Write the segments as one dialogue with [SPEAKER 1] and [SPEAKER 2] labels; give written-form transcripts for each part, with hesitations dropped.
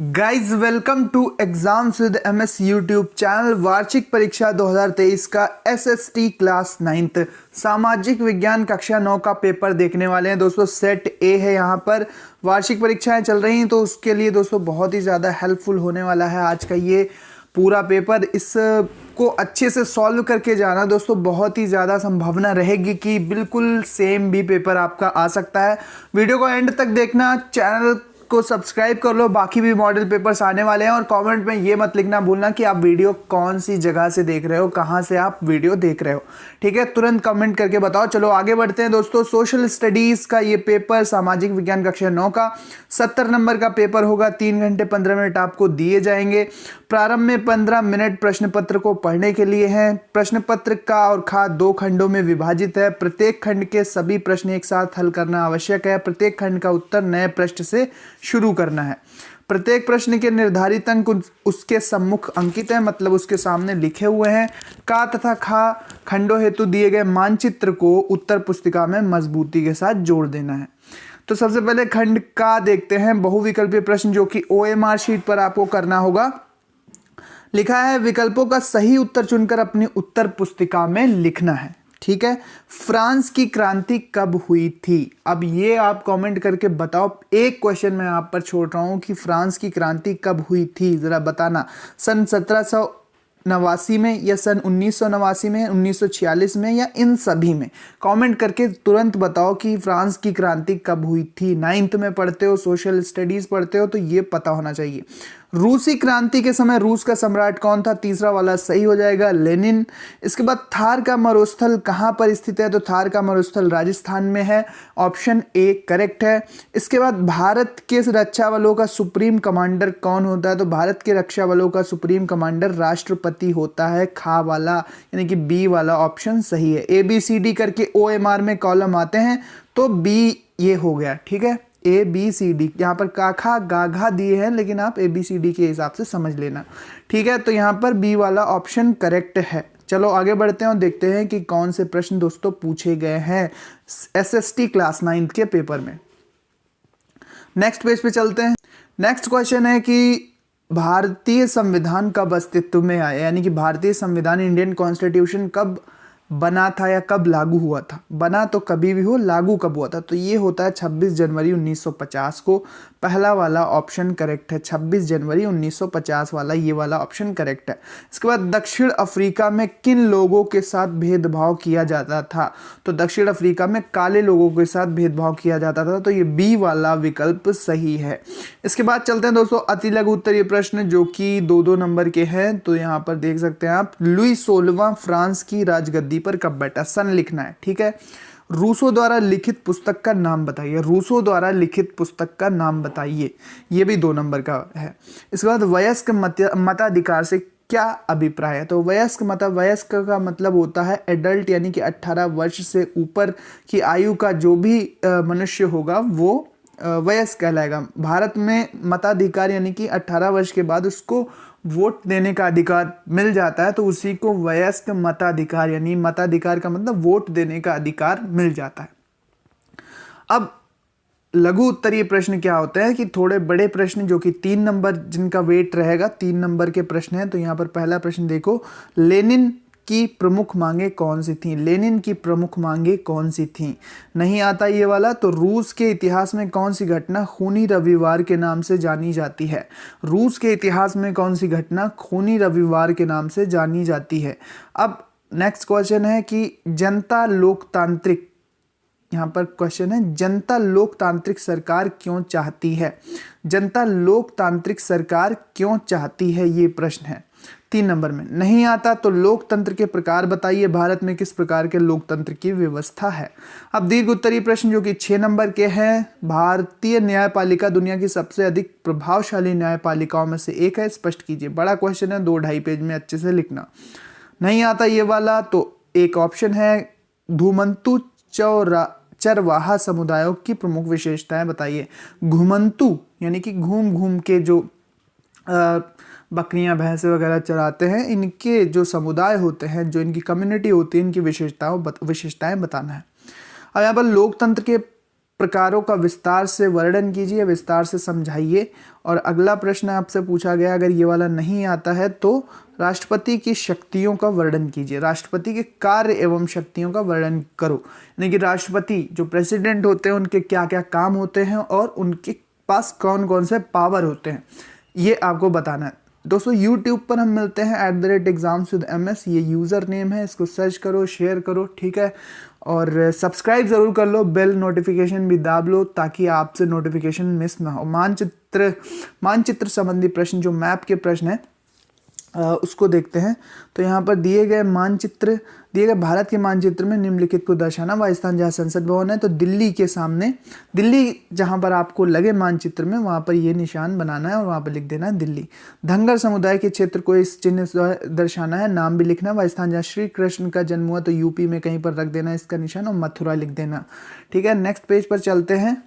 [SPEAKER 1] Guys welcome to exams with MS YouTube channel. वार्षिक परीक्षा 2023 का एसएसटी क्लास 9th सामाजिक विज्ञान कक्षा 9 का पेपर देखने वाले हैं दोस्तों। सेट ए है, यहाँ पर वार्षिक परीक्षाएं चल रही हैं तो उसके लिए दोस्तों बहुत ही ज़्यादा हेल्पफुल होने वाला है आज का ये पूरा पेपर। इसको अच्छे से सॉल्व करके जाना दोस्तों, बहुत ही ज़्यादा संभावना रहेगी कि बिल्कुल सेम भी पेपर आपका आ सकता है। वीडियो को एंड तक देखना, चैनल को सब्सक्राइब कर लो, बाकी भी मॉडल पेपर्स आने वाले हैं। और कमेंट में ये मत लिखना भूलना कि आप वीडियो कौन सी जगह से देख रहे हो, कहाँ से आप वीडियो देख रहे हो, ठीक है? तुरंत कमेंट करके बताओ। चलो आगे बढ़ते हैं दोस्तों। सोशल स्टडीज़ का ये पेपर सामाजिक विज्ञान कक्षा 9 का 70 नंबर का पेपर होगा। 3 घंटे 15 मिनट आपको दिए जाएंगे। प्रारंभ में 15 मिनट प्रश्न पत्र को पढ़ने के लिए हैं। प्रश्न पत्र का और खा 2 खंडों में विभाजित है। प्रत्येक खंड के सभी प्रश्न एक साथ हल करना आवश्यक है। प्रत्येक खंड का उत्तर नए पृष्ठ से शुरू करना है। प्रत्येक प्रश्न के निर्धारित अंक उसके सम्मुख अंकित है, मतलब उसके सामने लिखे हुए हैं। का तथा खा खंडों हेतु दिए गए मानचित्र को उत्तर पुस्तिका में मजबूती के साथ जोड़ देना है। तो सबसे पहले खंड का देखते हैं। बहुविकल्पीय प्रश्न जो कि ओएमआर शीट पर आपको करना होगा। लिखा है विकल्पों का सही उत्तर चुनकर अपनी उत्तर पुस्तिका में लिखना है, ठीक है? फ्रांस की क्रांति कब हुई थी? अब ये आप कमेंट करके बताओ। एक क्वेश्चन मैं आप पर छोड़ रहा हूं कि फ्रांस की क्रांति कब हुई थी, जरा बताना। सन 1789 में या सन 1989 में, 1946 में या इन सभी में? कमेंट करके तुरंत बताओ कि फ्रांस की क्रांति कब हुई थी। 9th में पढ़ते हो, सोशल स्टडीज पढ़ते हो तो ये पता होना चाहिए। रूसी क्रांति के समय रूस का सम्राट कौन था? तीसरा वाला सही हो जाएगा, लेनिन। इसके बाद थार का मरुस्थल कहाँ पर स्थित है? तो थार का मरुस्थल राजस्थान में है, ऑप्शन ए करेक्ट है। इसके बाद भारत के रक्षा बलों का सुप्रीम कमांडर कौन होता है? तो भारत के रक्षा बलों का सुप्रीम कमांडर राष्ट्रपति होता है। खा वाला यानी कि बी वाला ऑप्शन सही है। ABCD करके OMR में कॉलम आते हैं तो बी ये हो गया, ठीक है? ABCD, यहाँ पर काखा गाघा दिए हैं लेकिन आप ABCD के हिसाब से समझ लेना, ठीक है? तो यहाँ पर बी वाला ऑप्शन करेक्ट है। चलो आगे बढ़ते हैं और देखते हैं कि कौन से प्रश्न दोस्तों पूछे गए हैं SST क्लास 9th के पेपर में। नेक्स्ट पेज पे चलते हैं। नेक्स्ट क्वेश्चन है कि भारतीय संविधान कब अस्तित्व में आया, यानी कि भारतीय संविधान इंडियन कॉन्स्टिट्यूशन कब बना था या कब लागू हुआ था? बना तो कभी भी हो, लागू कब हुआ था? तो ये होता है 26 जनवरी 1950 को। पहला वाला ऑप्शन करेक्ट है, 26 जनवरी 1950 वाला ये वाला ऑप्शन करेक्ट है। इसके बाद दक्षिण अफ्रीका में किन लोगों के साथ भेदभाव किया जाता था? तो दक्षिण अफ्रीका में काले लोगों के साथ भेदभाव किया जाता था, तो ये बी वाला विकल्प सही है। इसके बाद चलते हैं दोस्तों अति लघु उत्तरीय प्रश्न जो कि 2-2 नंबर के हैं। तो यहाँ पर देख सकते हैं आप, लुई 16वां फ्रांस की राजगद्दी पर कब बैठा? सन लिखना है, ठीक है? रूसो द्वारा लिखित पुस्तक का नाम बताइए। रूसो द्वारा लिखित पुस्तक का नाम बताइए, ये भी 2 नंबर का है। इसके बाद वयस्क मताधिकार से क्या अभिप्राय है? तो वयस्क का मतलब होता है एडल्ट, यानी कि 18 वर्ष से ऊपर की आयु का जो भी मनुष्य होगा वो वयस्क कहलाएगा। भारत में मताधिकार यानी कि 18 वर्ष के बाद उसको वोट देने का अधिकार मिल जाता है, तो उसी को वयस्क मताधिकार, यानी मताधिकार का मतलब वोट देने का अधिकार मिल जाता है। अब लघु उत्तरीय प्रश्न क्या होते हैं कि थोड़े बड़े प्रश्न जो कि 3 नंबर जिनका वेट रहेगा, 3 नंबर के प्रश्न हैं। तो यहाँ पर पहला प्रश्न देखो, लेनिन की प्रमुख मांगे कौन सी थी? लेनिन की प्रमुख मांगे कौन सी थी? नहीं आता ये वाला। तो रूस के इतिहास में कौन सी घटना खूनी रविवार के नाम से जानी जाती है? रूस के इतिहास में कौन सी घटना खूनी रविवार के नाम से जानी जाती है? अब नेक्स्ट क्वेश्चन है कि जनता लोकतांत्रिक, यहाँ पर क्वेश्चन है जनता लोकतांत्रिक सरकार क्यों चाहती है? जनता लोकतांत्रिक सरकार क्यों चाहती है, ये प्रश्न है 3 नंबर में। नहीं आता तो लोकतंत्र के प्रकार बताइए, भारत में किस प्रकार के लोकतंत्र की व्यवस्था है? अब दीर्घ उत्तरीय प्रश्न जो कि 6 नंबर के हैं। भारतीय न्यायपालिका दुनिया की सबसे अधिक प्रभावशाली न्यायपालिकाओं में से एक है, स्पष्ट कीजिए। बड़ा क्वेश्चन है, 2-2.5 पेज में अच्छे से लिखना। नहीं आता ये वाला, तो एक ऑप्शन है घुमंतु चरवाहा समुदायों की प्रमुख विशेषताएं बताइए। घुमंतु यानी कि घूम घूम के जो बकरियां भैंसे वगैरह चराते हैं, इनके जो समुदाय होते हैं, जो इनकी कम्युनिटी होती है, इनकी विशेषताएं बताना है। अब यहाँ पर लोकतंत्र के प्रकारों का विस्तार से वर्णन कीजिए, विस्तार से समझाइए। और अगला प्रश्न आपसे पूछा गया, अगर ये वाला नहीं आता है तो राष्ट्रपति की शक्तियों का वर्णन कीजिए, राष्ट्रपति के कार्य एवं शक्तियों का वर्णन करो। यानी कि राष्ट्रपति जो प्रेसिडेंट होते हैं उनके क्या क्या काम होते हैं और उनके पास कौन कौन से पावर होते हैं, ये आपको बताना है। दोस्तों यूट्यूब पर हम मिलते हैं @exams_with_ms, ये यूज़र नेम है, इसको सर्च करो, शेयर करो, ठीक है। और सब्सक्राइब ज़रूर कर लो, बेल नोटिफिकेशन भी दाब लो ताकि आपसे नोटिफिकेशन मिस ना हो। मानचित्र संबंधी प्रश्न, जो मैप के प्रश्न हैं उसको देखते हैं। तो यहाँ पर दिए गए भारत के मानचित्र में निम्नलिखित को दर्शाना। वह स्थान जहाँ संसद भवन है, तो दिल्ली के सामने, दिल्ली जहाँ पर आपको लगे मानचित्र में वहाँ पर ये निशान बनाना है और वहाँ पर लिख देना है दिल्ली। धनगर समुदाय के क्षेत्र को इस चिन्ह से दर्शाना है, नाम भी लिखना। वह स्थान जहाँ श्री कृष्ण का जन्म हुआ, तो यूपी में कहीं पर रख देना इसका निशान और मथुरा लिख देना, ठीक है। नेक्स्ट पेज पर चलते हैं।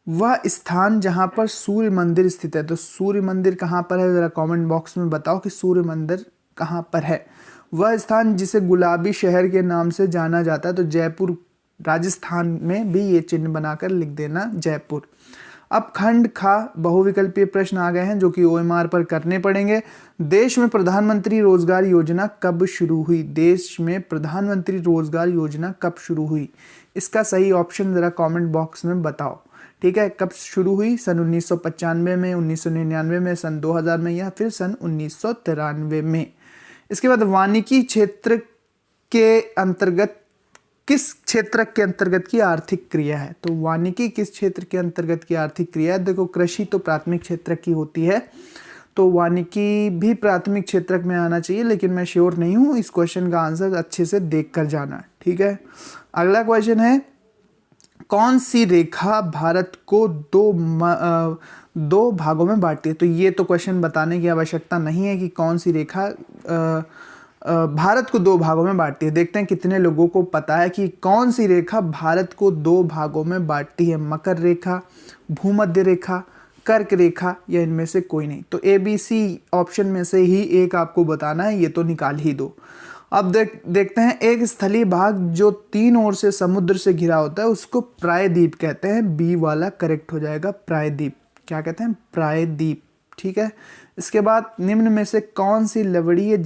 [SPEAKER 1] वह स्थान जहाँ पर सूर्य मंदिर स्थित है, तो सूर्य मंदिर कहाँ पर है, ज़रा कमेंट बॉक्स में बताओ कि सूर्य मंदिर कहाँ पर है। वह स्थान जिसे गुलाबी शहर के नाम से जाना जाता है, तो जयपुर राजस्थान में भी ये चिन्ह बनाकर लिख देना जयपुर। अब खंड खा बहुविकल्पीय प्रश्न आ गए हैं जो कि OMR पर करने पड़ेंगे। देश में प्रधानमंत्री रोजगार योजना कब शुरू हुई, देश में प्रधानमंत्री रोजगार योजना कब शुरू हुई, इसका सही ऑप्शन ज़रा कमेंट बॉक्स में बताओ, ठीक है। कब शुरू हुई, सन 1995 में, 1999 में, सन 2000 में या फिर सन 1993 में। इसके बाद वानिकी क्षेत्र के अंतर्गत किस क्षेत्र के अंतर्गत की आर्थिक क्रिया है, तो वानिकी किस क्षेत्र के अंतर्गत की आर्थिक क्रिया है। देखो कृषि तो प्राथमिक क्षेत्र की होती है, तो वानिकी भी प्राथमिक क्षेत्र में आना चाहिए, लेकिन मैं श्योर नहीं हूँ। इस क्वेश्चन का आंसर अच्छे से देख कर जाना है, ठीक है। अगला क्वेश्चन है, कौन सी रेखा भारत को दो भागों में बांटती है, तो ये तो क्वेश्चन बताने की आवश्यकता नहीं है कि कौन सी रेखा भारत को दो भागों में बांटती है। देखते हैं कितने लोगों को पता है कि कौन सी रेखा भारत को दो भागों में बांटती है। मकर रेखा, भूमध्य रेखा, कर्क रेखा, या इनमें से कोई नहीं। तो ABC ऑप्शन में से ही एक आपको बताना है, ये तो निकाल ही दो। अब देखते हैं, एक स्थलीय भाग जो तीन ओर से समुद्र से घिरा होता है उसको प्रायद्वीप कहते हैं। B वाला करेक्ट हो जाएगा, प्रायद्वीप। क्या कहते हैं, प्रायद्वीप, ठीक है। इसके बाद निम्न में से कौन सी लवणीय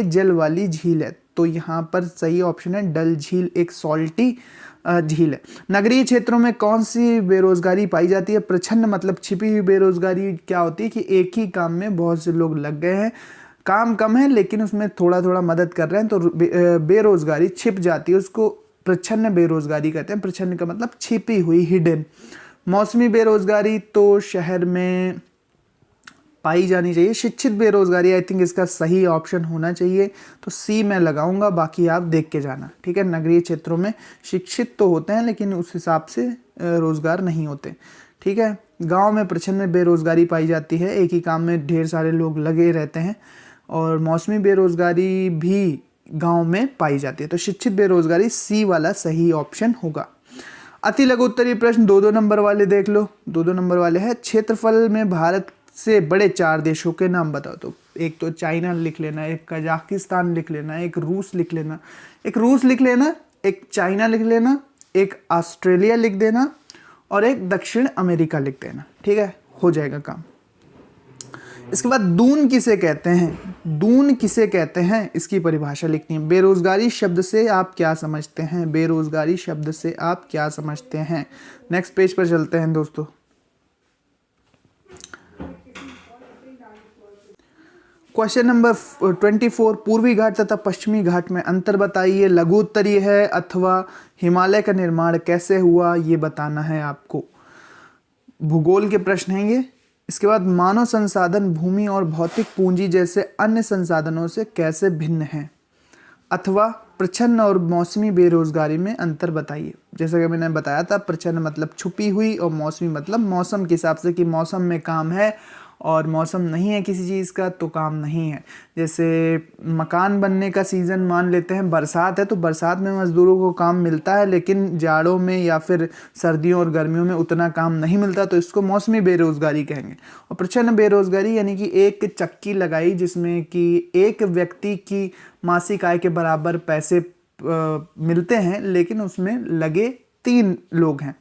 [SPEAKER 1] जल वाली झील है, तो यहाँ पर सही ऑप्शन है डल झील, एक सॉल्टी झील है। नगरीय क्षेत्रों में कौन सी बेरोजगारी पाई जाती है, प्रच्छन्न मतलब छिपी हुई बेरोजगारी क्या होती है कि एक ही काम में बहुत से लोग लग गए हैं, काम कम है लेकिन उसमें थोड़ा थोड़ा मदद कर रहे हैं, तो बेरोजगारी छिप जाती है, उसको प्रच्छन्न बेरोजगारी कहते हैं। प्रच्छन्न का मतलब छिपी हुई, हिडन। मौसमी बेरोजगारी तो शहर में पाई जानी चाहिए। शिक्षित बेरोजगारी, आई थिंक इसका सही ऑप्शन होना चाहिए, तो C मैं लगाऊंगा, बाकी आप देख के जाना, ठीक है। नगरीय क्षेत्रों में शिक्षित तो होते हैं लेकिन उस हिसाब से रोजगार नहीं होते, ठीक है। गांव में प्रच्छन्न बेरोजगारी पाई जाती है, एक ही काम में ढेर सारे लोग लगे रहते हैं। और मौसमी बेरोजगारी भी गांव में पाई जाती है, तो शिक्षित बेरोजगारी C वाला सही ऑप्शन होगा। अति लघु उत्तरीय प्रश्न 2-2 नंबर वाले देख लो, 2-2 नंबर वाले हैं। क्षेत्रफल में भारत से बड़े 4 देशों के नाम बताओ, तो एक तो चाइना लिख लेना, एक कजाकिस्तान लिख लेना, एक रूस लिख लेना, एक चाइना लिख लेना, एक ऑस्ट्रेलिया लिख देना और एक दक्षिण अमेरिका लिख देना, ठीक है, हो जाएगा काम। इसके बाद दून किसे कहते हैं, इसकी परिभाषा लिखनी है। बेरोजगारी शब्द से आप क्या समझते हैं, नेक्स्ट पेज पर चलते हैं दोस्तों। क्वेश्चन नंबर 24, पूर्वी घाट तथा पश्चिमी घाट में अंतर बताइए। लघु उत्तरीय है अथवा हिमालय का निर्माण कैसे हुआ ये बताना है आपको। भूगोल के प्रश्न हैं ये। इसके बाद मानव संसाधन भूमि और भौतिक पूंजी जैसे अन्य संसाधनों से कैसे भिन्न हैं, अथवा प्रच्छन्न और मौसमी बेरोजगारी में अंतर बताइए। जैसा कि मैंने बताया था, प्रच्छन्न मतलब छुपी हुई और मौसमी मतलब मौसम के हिसाब से कि मौसम में काम है और मौसम नहीं है किसी चीज़ का तो काम नहीं है। जैसे मकान बनने का सीज़न मान लेते हैं, बरसात है तो बरसात में मज़दूरों को काम मिलता है, लेकिन जाड़ों में या फिर सर्दियों और गर्मियों में उतना काम नहीं मिलता, तो इसको मौसमी बेरोज़गारी कहेंगे। और प्रच्छन्न बेरोज़गारी यानी कि एक चक्की लगाई जिसमें कि एक व्यक्ति की मासिक आय के बराबर पैसे मिलते हैं, लेकिन उसमें लगे 3 लोग हैं,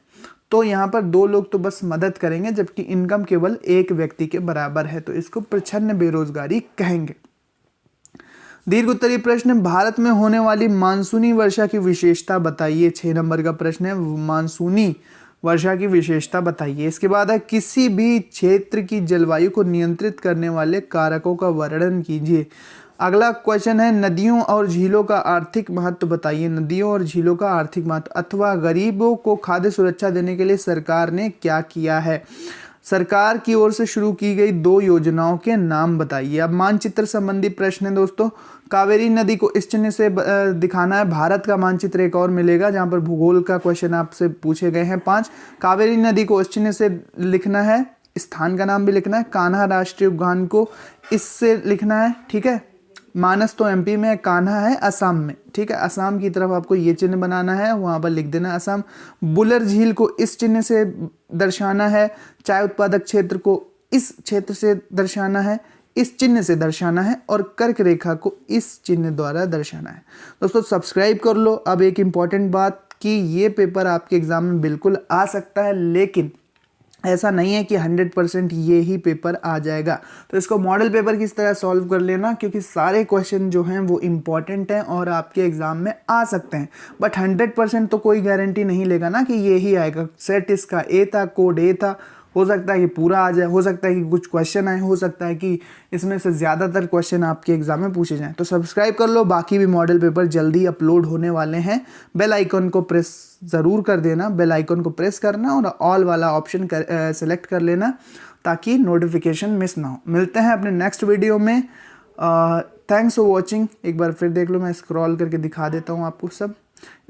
[SPEAKER 1] तो यहाँ पर 2 लोग तो बस मदद करेंगे, जबकि इनकम केवल एक व्यक्ति के बराबर है, तो इसको प्रच्छन्न बेरोजगारी कहेंगे। दीर्घ उत्तरीय प्रश्न, भारत में होने वाली मानसूनी वर्षा की विशेषता बताइए। 6 नंबर का प्रश्न है, मानसूनी वर्षा की विशेषता बताइए। इसके बाद है, किसी भी क्षेत्र की जलवायु को नियंत्रित करने वाले कारकों का वर्णन कीजिए। अगला क्वेश्चन है, नदियों और झीलों का आर्थिक महत्व बताइए। नदियों और झीलों का आर्थिक महत्व, अथवा गरीबों को खाद्य सुरक्षा देने के लिए सरकार ने क्या किया है। सरकार की ओर से शुरू की गई 2 योजनाओं के नाम बताइए। अब मानचित्र संबंधी प्रश्न है दोस्तों। कावेरी नदी को इस चिन्ह से दिखाना है। भारत का मानचित्र एक और मिलेगा जहां पर भूगोल का क्वेश्चन आपसे पूछे गए हैं 5। कावेरी नदी को इस चिन्ह से लिखना है, स्थान का नाम भी लिखना है। कान्हा राष्ट्रीय उद्यान को इससे लिखना है, ठीक है। मानस तो एमपी में, कान्हा है असम में, ठीक है। असम की तरफ आपको ये चिन्ह बनाना है, वहाँ पर लिख देना असम। बुलर झील को इस चिन्ह से दर्शाना है। चाय उत्पादक क्षेत्र को इस क्षेत्र से दर्शाना है, इस चिन्ह से दर्शाना है, और कर्क रेखा को इस चिन्ह द्वारा दर्शाना है। दोस्तों सब्सक्राइब कर लो। अब एक इम्पॉर्टेंट बात कि ये पेपर आपके एग्जाम में बिल्कुल आ सकता है, लेकिन ऐसा नहीं है कि 100% ये ही पेपर आ जाएगा। तो इसको मॉडल पेपर किस तरह सॉल्व कर लेना, क्योंकि सारे क्वेश्चन जो हैं वो इम्पॉर्टेंट हैं और आपके एग्जाम में आ सकते हैं, बट 100% तो कोई गारंटी नहीं लेगा ना कि ये ही आएगा। सेट इसका ए था, कोड ए था, हो सकता है कि पूरा आ जाए, हो सकता है कि कुछ क्वेश्चन आए, हो सकता है कि इसमें से ज़्यादातर क्वेश्चन आपके एग्जाम में पूछे जाएं। तो सब्सक्राइब कर लो, बाकी भी मॉडल पेपर जल्दी अपलोड होने वाले हैं। बेल आइकन को प्रेस ज़रूर कर देना, बेल आइकन को प्रेस करना और ऑल वाला ऑप्शन सेलेक्ट कर लेना ताकि नोटिफिकेशन मिस ना हो। मिलते हैं अपने नेक्स्ट वीडियो में। Thanks for watching. एक बार फिर देख लो, मैं स्क्रॉल करके दिखा देता हूँ आपको, सब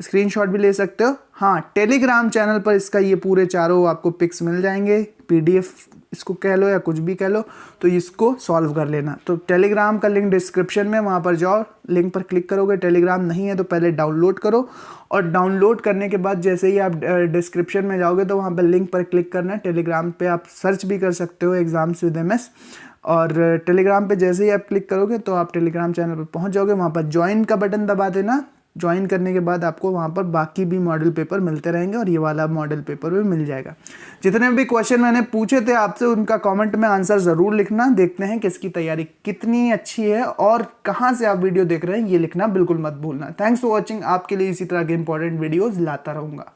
[SPEAKER 1] स्क्रीनशॉट भी ले सकते हो। हाँ, टेलीग्राम चैनल पर इसका ये पूरे चारों आपको पिक्स मिल जाएंगे, पीडीएफ इसको कह लो या कुछ भी कह लो, तो इसको सॉल्व कर लेना। तो टेलीग्राम का लिंक डिस्क्रिप्शन में, वहाँ पर जाओ, लिंक पर क्लिक करोगे। टेलीग्राम नहीं है तो पहले डाउनलोड करो, और डाउनलोड करने के बाद जैसे ही आप डिस्क्रिप्शन में जाओगे तो वहाँ पर लिंक पर क्लिक करना है। टेलीग्राम पे आप सर्च भी कर सकते हो एग्जाम्स विद एमएस, और टेलीग्राम पे जैसे ही आप क्लिक करोगे तो आप टेलीग्राम चैनल पर पहुँच जाओगे। वहाँ पर ज्वाइन का बटन दबा देना। ज्वाइन करने के बाद आपको वहाँ पर बाकी भी मॉडल पेपर मिलते रहेंगे और ये वाला मॉडल पेपर भी मिल जाएगा। जितने भी क्वेश्चन मैंने पूछे थे आपसे, उनका कमेंट में आंसर ज़रूर लिखना। देखते हैं किसकी तैयारी कितनी अच्छी है और कहाँ से आप वीडियो देख रहे हैं, ये लिखना बिल्कुल मत भूलना। Thanks for watching. आपके लिए इसी तरह के इंपॉर्टेंट वीडियोज़ लाता रहूँगा।